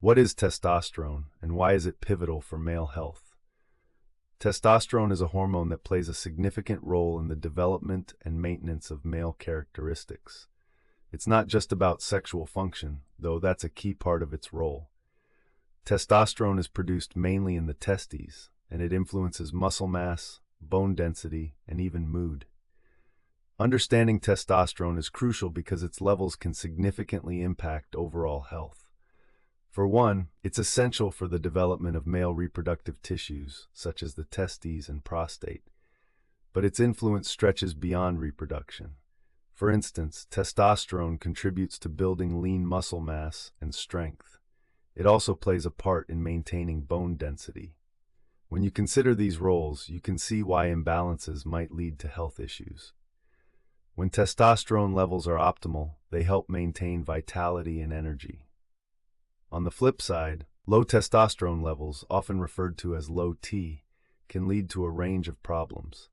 What is testosterone, and why is it pivotal for male health? Testosterone is a hormone that plays a significant role in the development and maintenance of male characteristics. It's not just about sexual function, though that's a key part of its role. Testosterone is produced mainly in the testes, and it influences muscle mass, bone density, and even mood. Understanding testosterone is crucial because its levels can significantly impact overall health. For one, it's essential for the development of male reproductive tissues, such as the testes and prostate. But its influence stretches beyond reproduction. For instance, testosterone contributes to building lean muscle mass and strength. It also plays a part in maintaining bone density. When you consider these roles, you can see why imbalances might lead to health issues. When testosterone levels are optimal, they help maintain vitality and energy. On the flip side, low testosterone levels, often referred to as low T, can lead to a range of problems.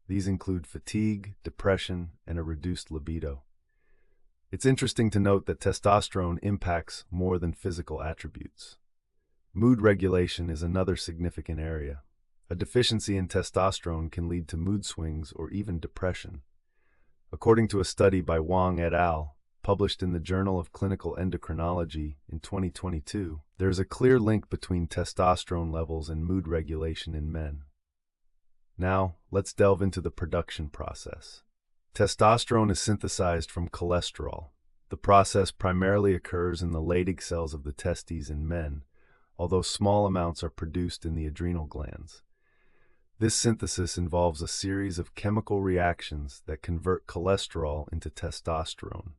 These include fatigue, depression, and a reduced libido. It's interesting to note that testosterone impacts more than physical attributes. Mood regulation is another significant area. A deficiency in testosterone can lead to mood swings or even depression. According to a study by Wang et al., published in the Journal of Clinical Endocrinology in 2022, there is a clear link between testosterone levels and mood regulation in men. Now, let's delve into the production process. Testosterone is synthesized from cholesterol. The process primarily occurs in the Leydig cells of the testes in men, although small amounts are produced in the adrenal glands. This synthesis involves a series of chemical reactions that convert cholesterol into testosterone.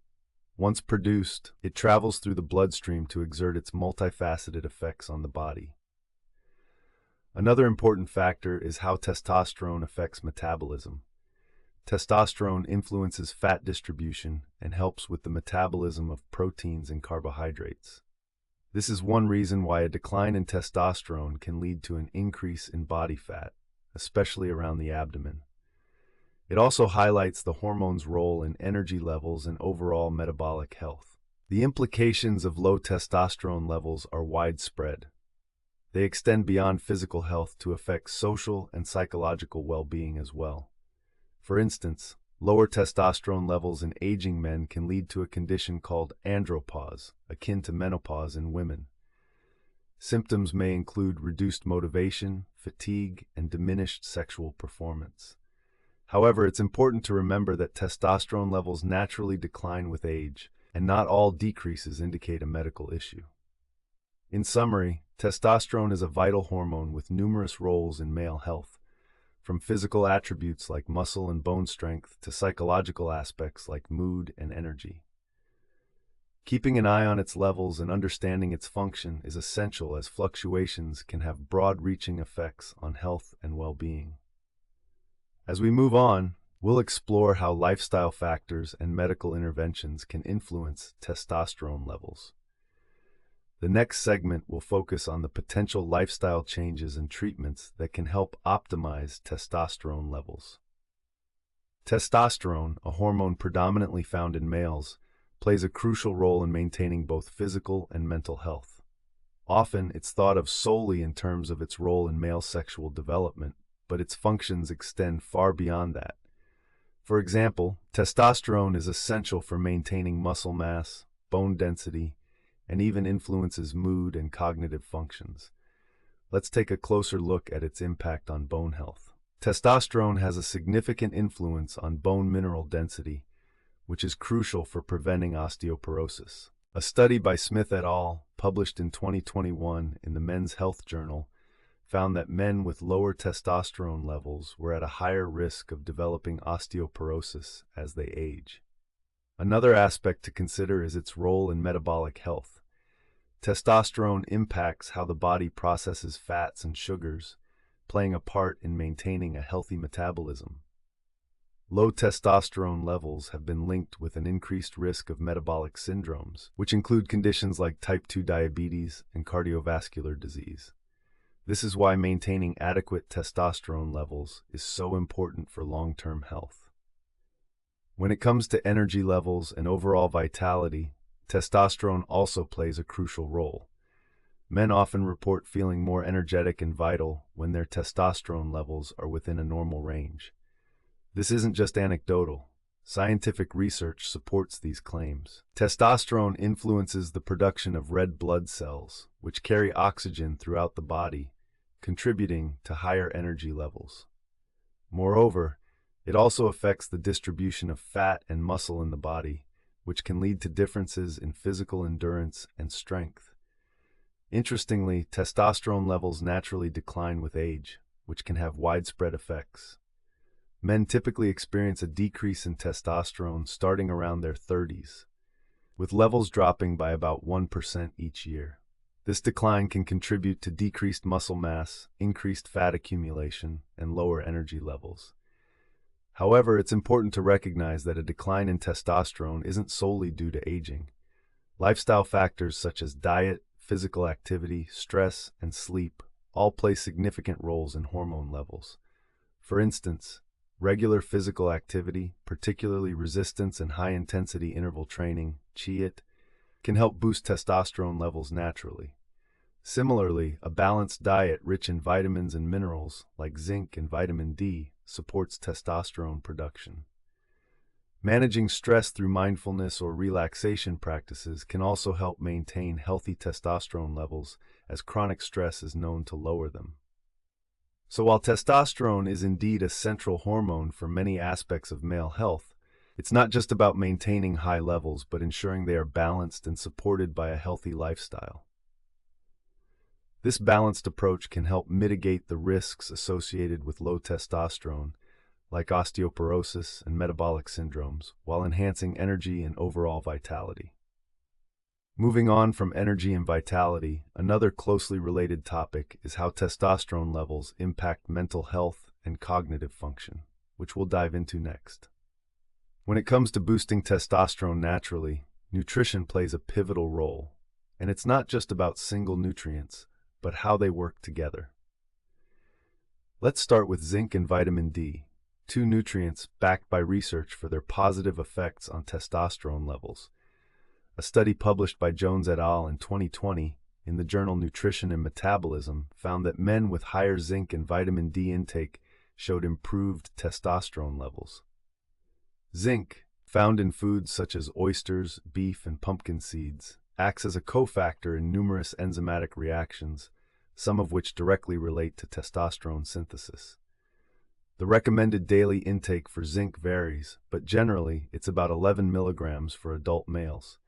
Once produced, it travels through the bloodstream to exert its multifaceted effects on the body. Another important factor is how testosterone affects metabolism. Testosterone influences fat distribution and helps with the metabolism of proteins and carbohydrates. This is one reason why a decline in testosterone can lead to an increase in body fat, especially around the abdomen. It also highlights the hormone's role in energy levels and overall metabolic health. The implications of low testosterone levels are widespread. They extend beyond physical health to affect social and psychological well-being as well. For instance, lower testosterone levels in aging men can lead to a condition called andropause, akin to menopause in women. Symptoms may include reduced motivation, fatigue, and diminished sexual performance. However, it's important to remember that testosterone levels naturally decline with age, and not all decreases indicate a medical issue. In summary, testosterone is a vital hormone with numerous roles in male health, from physical attributes like muscle and bone strength to psychological aspects like mood and energy. Keeping an eye on its levels and understanding its function is essential, as fluctuations can have broad-reaching effects on health and well-being. As we move on, we'll explore how lifestyle factors and medical interventions can influence testosterone levels. The next segment will focus on the potential lifestyle changes and treatments that can help optimize testosterone levels. Testosterone, a hormone predominantly found in males, plays a crucial role in maintaining both physical and mental health. Often, it's thought of solely in terms of its role in male sexual development, but its functions extend far beyond that. For example, testosterone is essential for maintaining muscle mass, bone density, and even influences mood and cognitive functions. Let's take a closer look at its impact on bone health. Testosterone has a significant influence on bone mineral density, which is crucial for preventing osteoporosis. A study by Smith et al., published in 2021 in the Men's Health Journal, found that men with lower testosterone levels were at a higher risk of developing osteoporosis as they age. Another aspect to consider is its role in metabolic health. Testosterone impacts how the body processes fats and sugars, playing a part in maintaining a healthy metabolism. Low testosterone levels have been linked with an increased risk of metabolic syndromes, which include conditions like type 2 diabetes and cardiovascular disease. This is why maintaining adequate testosterone levels is so important for long-term health. When it comes to energy levels and overall vitality, testosterone also plays a crucial role. Men often report feeling more energetic and vital when their testosterone levels are within a normal range. This isn't just anecdotal. Scientific research supports these claims. Testosterone influences the production of red blood cells, which carry oxygen throughout the body, contributing to higher energy levels. Moreover, it also affects the distribution of fat and muscle in the body, which can lead to differences in physical endurance and strength. Interestingly, testosterone levels naturally decline with age, which can have widespread effects. Men typically experience a decrease in testosterone starting around their 30s, with levels dropping by about 1% each year. This decline can contribute to decreased muscle mass, increased fat accumulation, and lower energy levels. However, it's important to recognize that a decline in testosterone isn't solely due to aging. Lifestyle factors such as diet, physical activity, stress, and sleep all play significant roles in hormone levels. For instance, regular physical activity, particularly resistance and high-intensity interval training, (HIIT), can help boost testosterone levels naturally. Similarly, a balanced diet rich in vitamins and minerals, like zinc and vitamin D, supports testosterone production. Managing stress through mindfulness or relaxation practices can also help maintain healthy testosterone levels, as chronic stress is known to lower them. So while testosterone is indeed a central hormone for many aspects of male health, it's not just about maintaining high levels, but ensuring they are balanced and supported by a healthy lifestyle. This balanced approach can help mitigate the risks associated with low testosterone, like osteoporosis and metabolic syndromes, while enhancing energy and overall vitality. Moving on from energy and vitality, another closely related topic is how testosterone levels impact mental health and cognitive function, which we'll dive into next. When it comes to boosting testosterone naturally, nutrition plays a pivotal role, and it's not just about single nutrients, but how they work together. Let's start with zinc and vitamin D, two nutrients backed by research for their positive effects on testosterone levels. A study published by Jones et al. In 2020 in the journal Nutrition and Metabolism found that men with higher zinc and vitamin D intake showed improved testosterone levels. Zinc, found in foods such as oysters, beef, and pumpkin seeds, acts as a cofactor in numerous enzymatic reactions, some of which directly relate to testosterone synthesis. The recommended daily intake for zinc varies, but generally it's about 11 milligrams for adult males.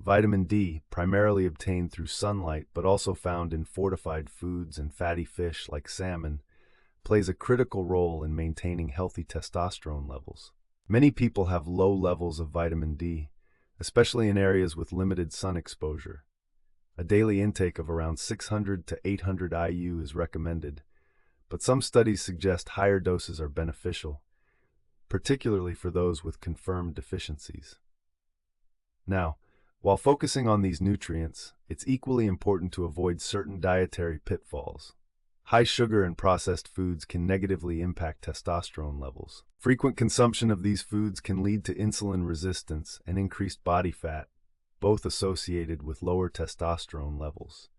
Vitamin D, primarily obtained through sunlight but also found in fortified foods and fatty fish like salmon, plays a critical role in maintaining healthy testosterone levels. Many people have low levels of vitamin D, especially in areas with limited sun exposure. A daily intake of around 600 to 800 IU is recommended, but some studies suggest higher doses are beneficial, particularly for those with confirmed deficiencies. Now, while focusing on these nutrients, it's equally important to avoid certain dietary pitfalls. High sugar and processed foods can negatively impact testosterone levels. Frequent consumption of these foods can lead to insulin resistance and increased body fat, both associated with lower testosterone levels.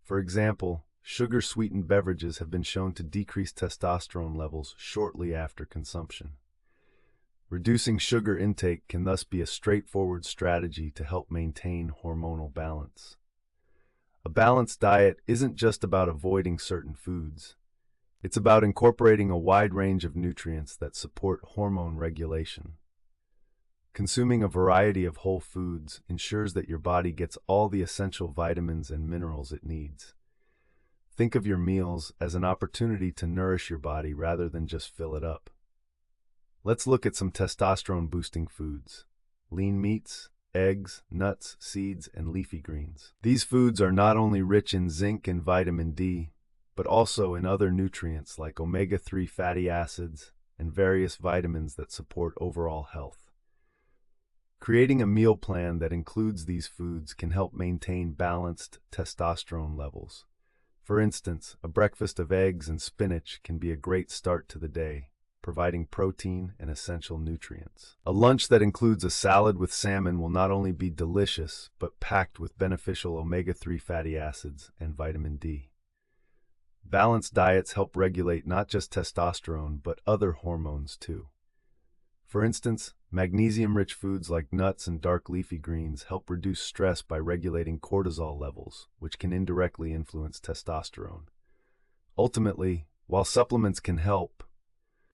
For example, sugar-sweetened beverages have been shown to decrease testosterone levels shortly after consumption. Reducing sugar intake can thus be a straightforward strategy to help maintain hormonal balance. A balanced diet isn't just about avoiding certain foods. It's about incorporating a wide range of nutrients that support hormone regulation. Consuming a variety of whole foods ensures that your body gets all the essential vitamins and minerals it needs. Think of your meals as an opportunity to nourish your body rather than just fill it up. Let's look at some testosterone-boosting foods: lean meats, eggs, nuts, seeds, and leafy greens. These foods are not only rich in zinc and vitamin D, but also in other nutrients like omega-3 fatty acids and various vitamins that support overall health. Creating a meal plan that includes these foods can help maintain balanced testosterone levels. For instance, a breakfast of eggs and spinach can be a great start to the day. providing protein and essential nutrients. A lunch that includes a salad with salmon will not only be delicious, but packed with beneficial omega-3 fatty acids and vitamin D. Balanced diets help regulate not just testosterone, but other hormones too. For instance, magnesium-rich foods like nuts and dark leafy greens help reduce stress by regulating cortisol levels, which can indirectly influence testosterone. Ultimately, while supplements can help,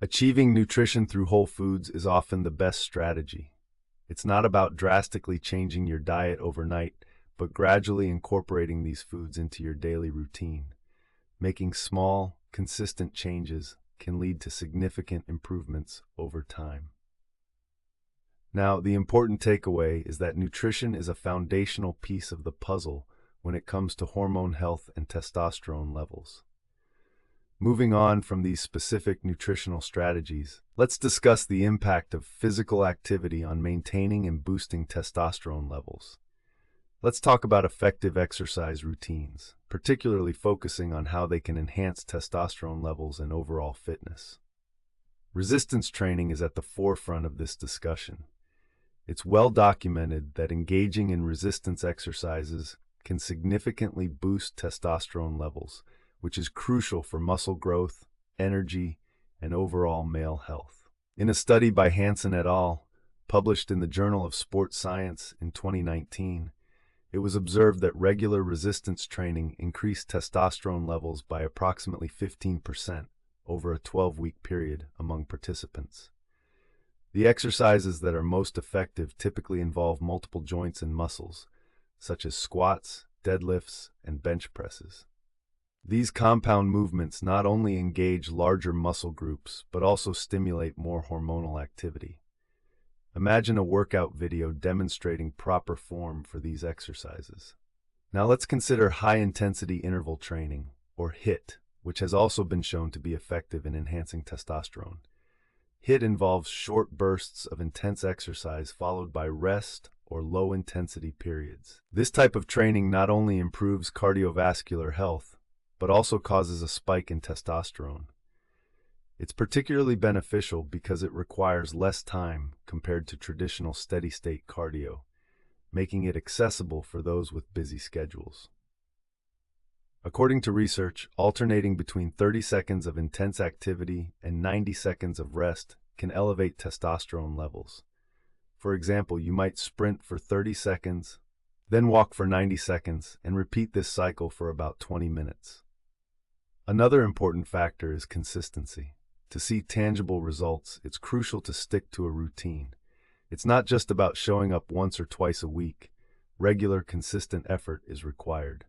achieving nutrition through whole foods is often the best strategy. It's not about drastically changing your diet overnight, but gradually incorporating these foods into your daily routine. Making small, consistent changes can lead to significant improvements over time. Now, the important takeaway is that nutrition is a foundational piece of the puzzle when it comes to hormone health and testosterone levels. Moving on from these specific nutritional strategies, let's discuss the impact of physical activity on maintaining and boosting testosterone levels. Let's talk about effective exercise routines, particularly focusing on how they can enhance testosterone levels and overall fitness. Resistance training is at the forefront of this discussion. It's well documented that engaging in resistance exercises can significantly boost testosterone levels, which is crucial for muscle growth, energy, and overall male health. In a study by Hansen et al., published in the Journal of Sports Science in 2019, it was observed that regular resistance training increased testosterone levels by approximately 15% over a 12-week period among participants. The exercises that are most effective typically involve multiple joints and muscles, such as squats, deadlifts, and bench presses. These compound movements not only engage larger muscle groups, but also stimulate more hormonal activity. Imagine a workout video demonstrating proper form for these exercises. Now let's consider high-intensity interval training, or HIIT, which has also been shown to be effective in enhancing testosterone. HIIT involves short bursts of intense exercise followed by rest or low-intensity periods. This type of training not only improves cardiovascular health, but also causes a spike in testosterone. It's particularly beneficial because it requires less time compared to traditional steady-state cardio, making it accessible for those with busy schedules. According to research, alternating between 30 seconds of intense activity and 90 seconds of rest can elevate testosterone levels. For example, you might sprint for 30 seconds, then walk for 90 seconds, and repeat this cycle for about 20 minutes. Another important factor is consistency. To see tangible results, it's crucial to stick to a routine. It's not just about showing up once or twice a week. Regular, consistent effort is required.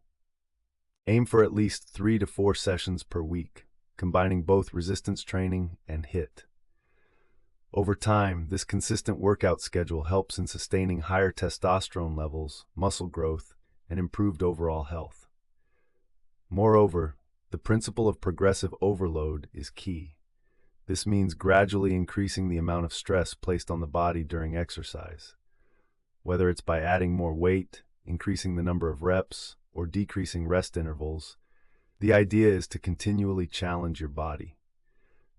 Aim for at least 3 to 4 sessions per week, combining both resistance training and HIIT. Over time, this consistent workout schedule helps in sustaining higher testosterone levels, muscle growth, and improved overall health. Moreover, the principle of progressive overload is key. This means gradually increasing the amount of stress placed on the body during exercise. Whether it's by adding more weight, increasing the number of reps, or decreasing rest intervals, the idea is to continually challenge your body.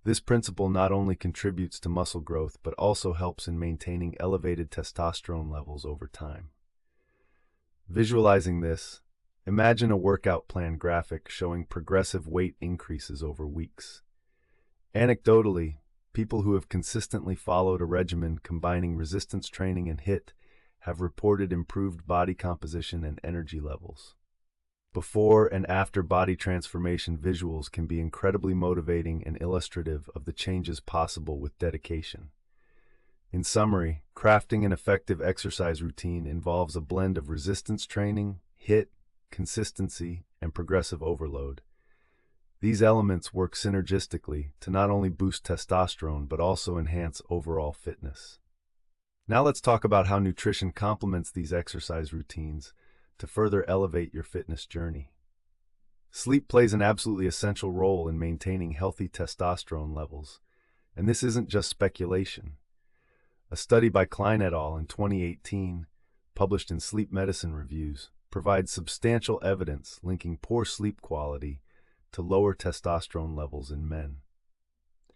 This principle not only contributes to muscle growth, but also helps in maintaining elevated testosterone levels over time. Visualizing this, imagine a workout plan graphic showing progressive weight increases over weeks. Anecdotally, people who have consistently followed a regimen combining resistance training and HIIT have reported improved body composition and energy levels. Before and after body transformation visuals can be incredibly motivating and illustrative of the changes possible with dedication. In summary, crafting an effective exercise routine involves a blend of resistance training, HIIT, consistency, and progressive overload. These elements work synergistically to not only boost testosterone but also enhance overall fitness. Now let's talk about how nutrition complements these exercise routines to further elevate your fitness journey. Sleep plays an absolutely essential role in maintaining healthy testosterone levels, and this isn't just speculation. A study by Klein et al. In 2018, published in Sleep Medicine Reviews, provides substantial evidence linking poor sleep quality to lower testosterone levels in men.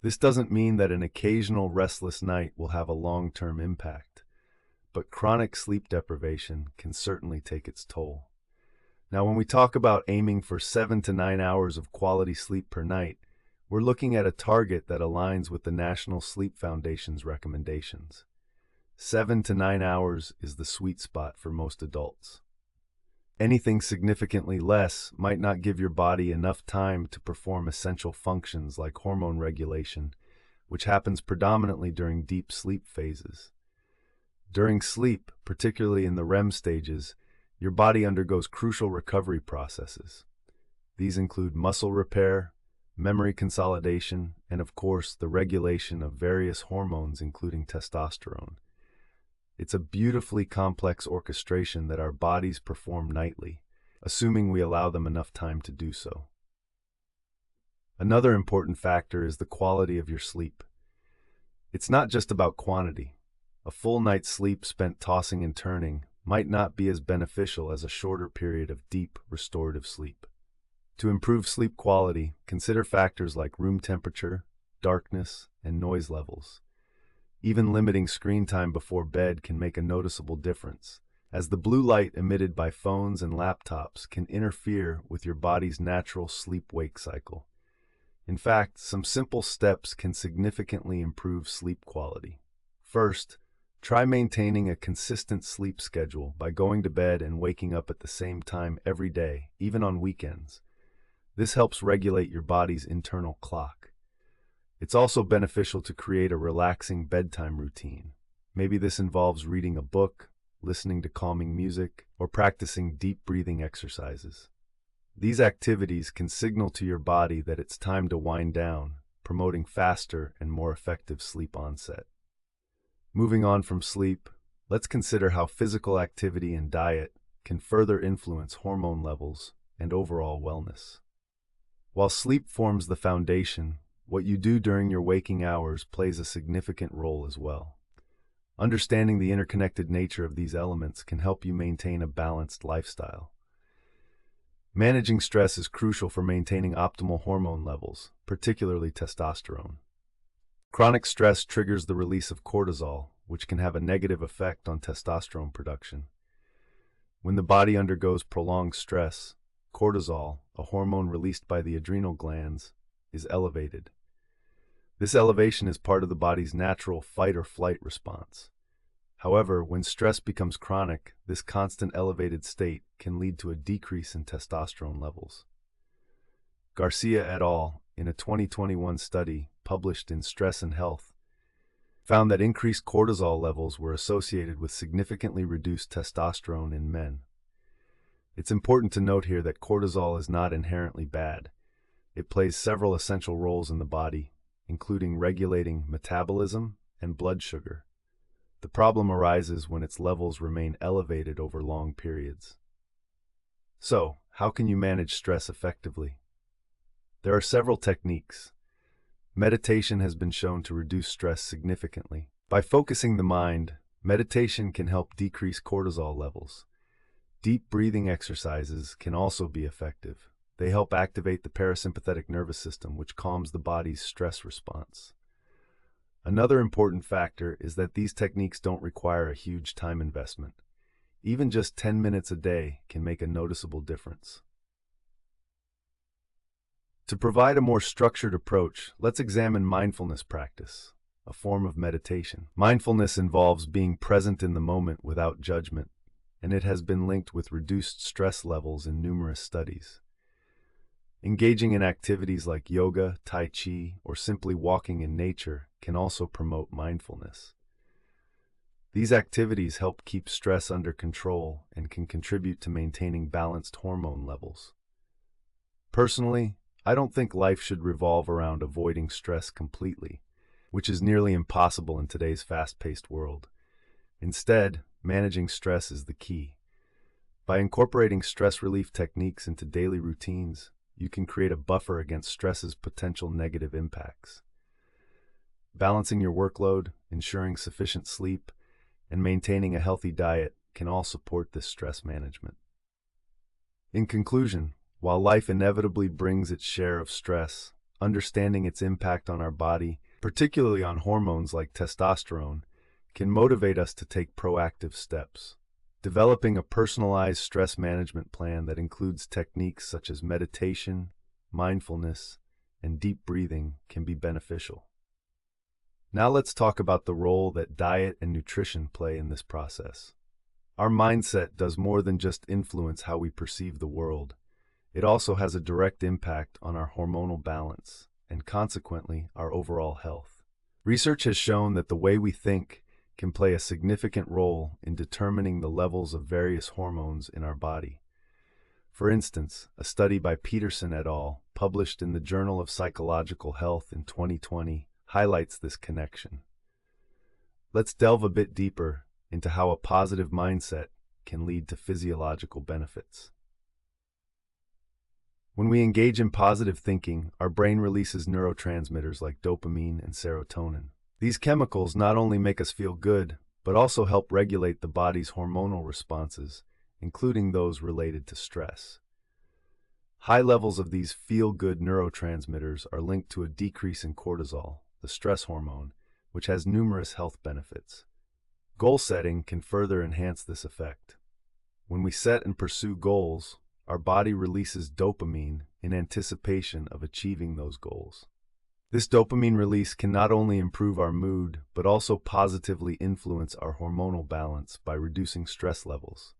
This doesn't mean that an occasional restless night will have a long-term impact, but chronic sleep deprivation can certainly take its toll. Now, when we talk about aiming for 7 to 9 hours of quality sleep per night, we're looking at a target that aligns with the National Sleep Foundation's recommendations. 7 to 9 hours is the sweet spot for most adults. Anything significantly less might not give your body enough time to perform essential functions like hormone regulation, which happens predominantly during deep sleep phases. During sleep, particularly in the REM stages, your body undergoes crucial recovery processes. These include muscle repair, memory consolidation, and of course, the regulation of various hormones, including testosterone. It's a beautifully complex orchestration that our bodies perform nightly, assuming we allow them enough time to do so. Another important factor is the quality of your sleep. It's not just about quantity. A full night's sleep spent tossing and turning might not be as beneficial as a shorter period of deep, restorative sleep. To improve sleep quality, consider factors like room temperature, darkness, and noise levels. Even limiting screen time before bed can make a noticeable difference, as the blue light emitted by phones and laptops can interfere with your body's natural sleep-wake cycle. In fact, some simple steps can significantly improve sleep quality. First, try maintaining a consistent sleep schedule by going to bed and waking up at the same time every day, even on weekends. This helps regulate your body's internal clock. It's also beneficial to create a relaxing bedtime routine. Maybe this involves reading a book, listening to calming music, or practicing deep breathing exercises. These activities can signal to your body that it's time to wind down, promoting faster and more effective sleep onset. Moving on from sleep, let's consider how physical activity and diet can further influence hormone levels and overall wellness. While sleep forms the foundation, what you do during your waking hours plays a significant role as well. Understanding the interconnected nature of these elements can help you maintain a balanced lifestyle. Managing stress is crucial for maintaining optimal hormone levels, particularly testosterone. Chronic stress triggers the release of cortisol, which can have a negative effect on testosterone production. When the body undergoes prolonged stress, cortisol, a hormone released by the adrenal glands, is elevated. This elevation is part of the body's natural fight-or-flight response. However, when stress becomes chronic, this constant elevated state can lead to a decrease in testosterone levels. Garcia et al., in a 2021 study published in Stress and Health, found that increased cortisol levels were associated with significantly reduced testosterone in men. It's important to note here that cortisol is not inherently bad. It plays several essential roles in the body, including regulating metabolism and blood sugar. The problem arises when its levels remain elevated over long periods. So, how can you manage stress effectively? There are several techniques. Meditation has been shown to reduce stress significantly. By focusing the mind, meditation can help decrease cortisol levels. Deep breathing exercises can also be effective. They help activate the parasympathetic nervous system, which calms the body's stress response. Another important factor is that these techniques don't require a huge time investment. Even just 10 minutes a day can make a noticeable difference. To provide a more structured approach, let's examine mindfulness practice, a form of meditation. Mindfulness involves being present in the moment without judgment, and it has been linked with reduced stress levels in numerous studies. Engaging in activities like yoga, tai chi, or simply walking in nature can also promote mindfulness. These activities help keep stress under control and can contribute to maintaining balanced hormone levels. Personally, I don't think life should revolve around avoiding stress completely, which is nearly impossible in today's fast-paced world. Instead, managing stress is the key. By incorporating stress relief techniques into daily routines, you can create a buffer against stress's potential negative impacts. Balancing your workload, ensuring sufficient sleep, and maintaining a healthy diet can all support this stress management. In conclusion, while life inevitably brings its share of stress, understanding its impact on our body, particularly on hormones like testosterone, can motivate us to take proactive steps. Developing a personalized stress management plan that includes techniques such as meditation, mindfulness, and deep breathing can be beneficial. Now let's talk about the role that diet and nutrition play in this process. Our mindset does more than just influence how we perceive the world. It also has a direct impact on our hormonal balance and consequently our overall health. Research has shown that the way we think can play a significant role in determining the levels of various hormones in our body. For instance, a study by Peterson et al., published in the Journal of Psychological Health in 2020, highlights this connection. Let's delve a bit deeper into how a positive mindset can lead to physiological benefits. When we engage in positive thinking, our brain releases neurotransmitters like dopamine and serotonin. These chemicals not only make us feel good, but also help regulate the body's hormonal responses, including those related to stress. High levels of these feel-good neurotransmitters are linked to a decrease in cortisol, the stress hormone, which has numerous health benefits. Goal setting can further enhance this effect. When we set and pursue goals, our body releases dopamine in anticipation of achieving those goals. This dopamine release can not only improve our mood, but also positively influence our hormonal balance by reducing stress levels.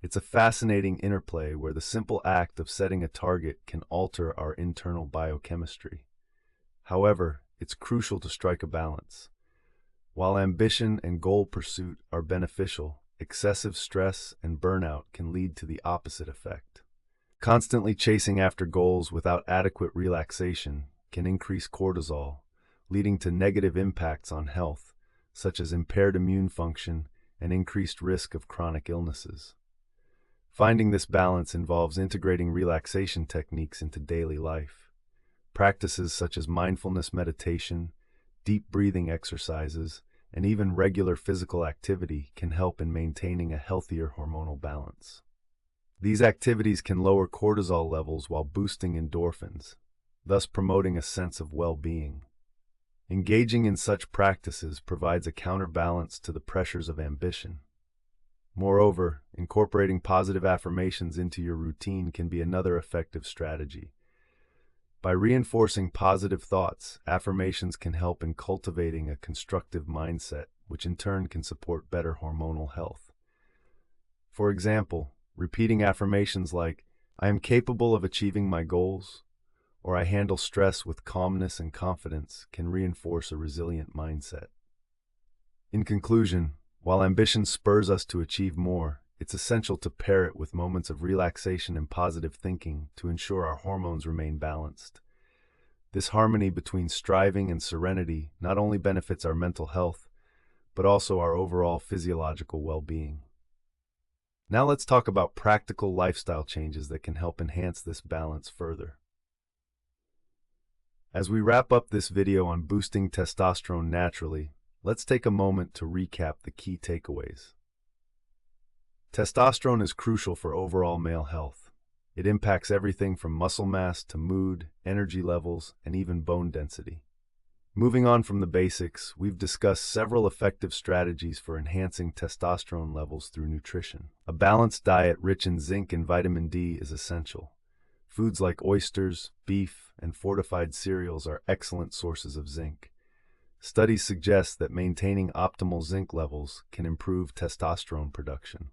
It's a fascinating interplay where the simple act of setting a target can alter our internal biochemistry. However, it's crucial to strike a balance. While ambition and goal pursuit are beneficial, excessive stress and burnout can lead to the opposite effect. Constantly chasing after goals without adequate relaxation can increase cortisol, leading to negative impacts on health, such as impaired immune function and increased risk of chronic illnesses. Finding this balance involves integrating relaxation techniques into daily life. Practices such as mindfulness meditation, deep breathing exercises, and even regular physical activity can help in maintaining a healthier hormonal balance. These activities can lower cortisol levels while boosting endorphins, thus promoting a sense of well-being. Engaging in such practices provides a counterbalance to the pressures of ambition. Moreover, incorporating positive affirmations into your routine can be another effective strategy. By reinforcing positive thoughts, affirmations can help in cultivating a constructive mindset, which in turn can support better hormonal health. For example, repeating affirmations like, "I am capable of achieving my goals," or "I handle stress with calmness and confidence," can reinforce a resilient mindset. In conclusion, while ambition spurs us to achieve more, it's essential to pair it with moments of relaxation and positive thinking to ensure our hormones remain balanced. This harmony between striving and serenity not only benefits our mental health, but also our overall physiological well-being. Now let's talk about practical lifestyle changes that can help enhance this balance further. As we wrap up this video on boosting testosterone naturally, let's take a moment to recap the key takeaways. Testosterone is crucial for overall male health. It impacts everything from muscle mass to mood, energy levels, and even bone density. Moving on from the basics, we've discussed several effective strategies for enhancing testosterone levels through nutrition. A balanced diet rich in zinc and vitamin D is essential. Foods like oysters, beef, and fortified cereals are excellent sources of zinc. Studies suggest that maintaining optimal zinc levels can improve testosterone production.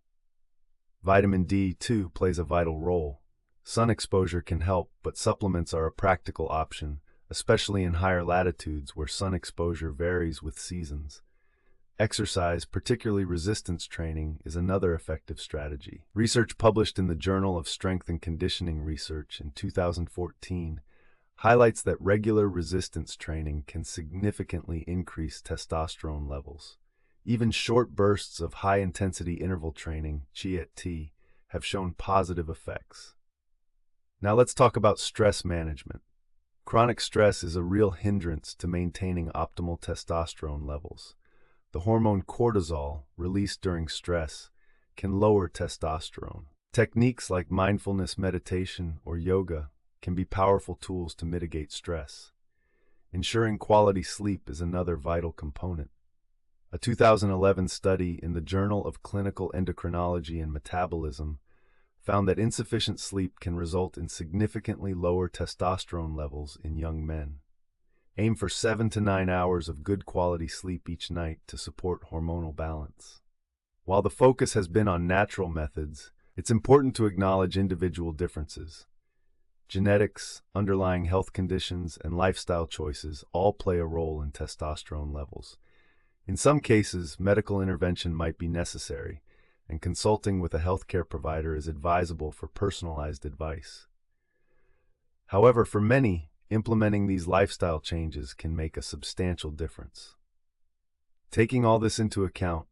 Vitamin D, too, plays a vital role. Sun exposure can help, but supplements are a practical option, especially in higher latitudes where sun exposure varies with seasons. Exercise, particularly resistance training, is another effective strategy. Research published in the Journal of Strength and Conditioning Research in 2014 highlights that regular resistance training can significantly increase testosterone levels. Even short bursts of high-intensity interval training, (HIIT), have shown positive effects. Now let's talk about stress management. Chronic stress is a real hindrance to maintaining optimal testosterone levels. The hormone cortisol, released during stress, can lower testosterone. Techniques like mindfulness meditation or yoga can be powerful tools to mitigate stress. Ensuring quality sleep is another vital component. A 2011 study in the Journal of Clinical Endocrinology and Metabolism found that insufficient sleep can result in significantly lower testosterone levels in young men. Aim for 7 to 9 hours of good quality sleep each night to support hormonal balance. While the focus has been on natural methods, it's important to acknowledge individual differences. Genetics, underlying health conditions, and lifestyle choices all play a role in testosterone levels. In some cases, medical intervention might be necessary, and consulting with a healthcare provider is advisable for personalized advice. However, for many, implementing these lifestyle changes can make a substantial difference. Taking all this into account,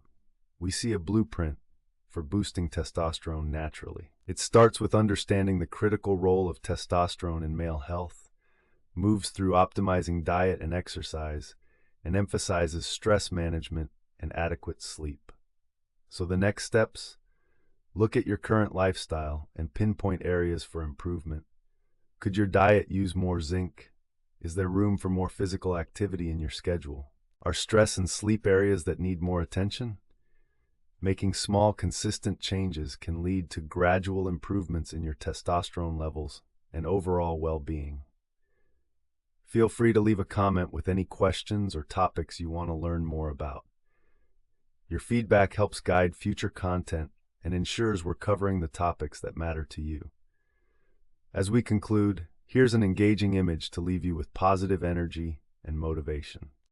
we see a blueprint for boosting testosterone naturally. It starts with understanding the critical role of testosterone in male health, moves through optimizing diet and exercise, and emphasizes stress management and adequate sleep. So the next steps? Look at your current lifestyle and pinpoint areas for improvement. Could your diet use more zinc? Is there room for more physical activity in your schedule? Are stress and sleep areas that need more attention? Making small, consistent changes can lead to gradual improvements in your testosterone levels and overall well-being. Feel free to leave a comment with any questions or topics you want to learn more about. Your feedback helps guide future content and ensures we're covering the topics that matter to you. As we conclude, here's an engaging image to leave you with positive energy and motivation.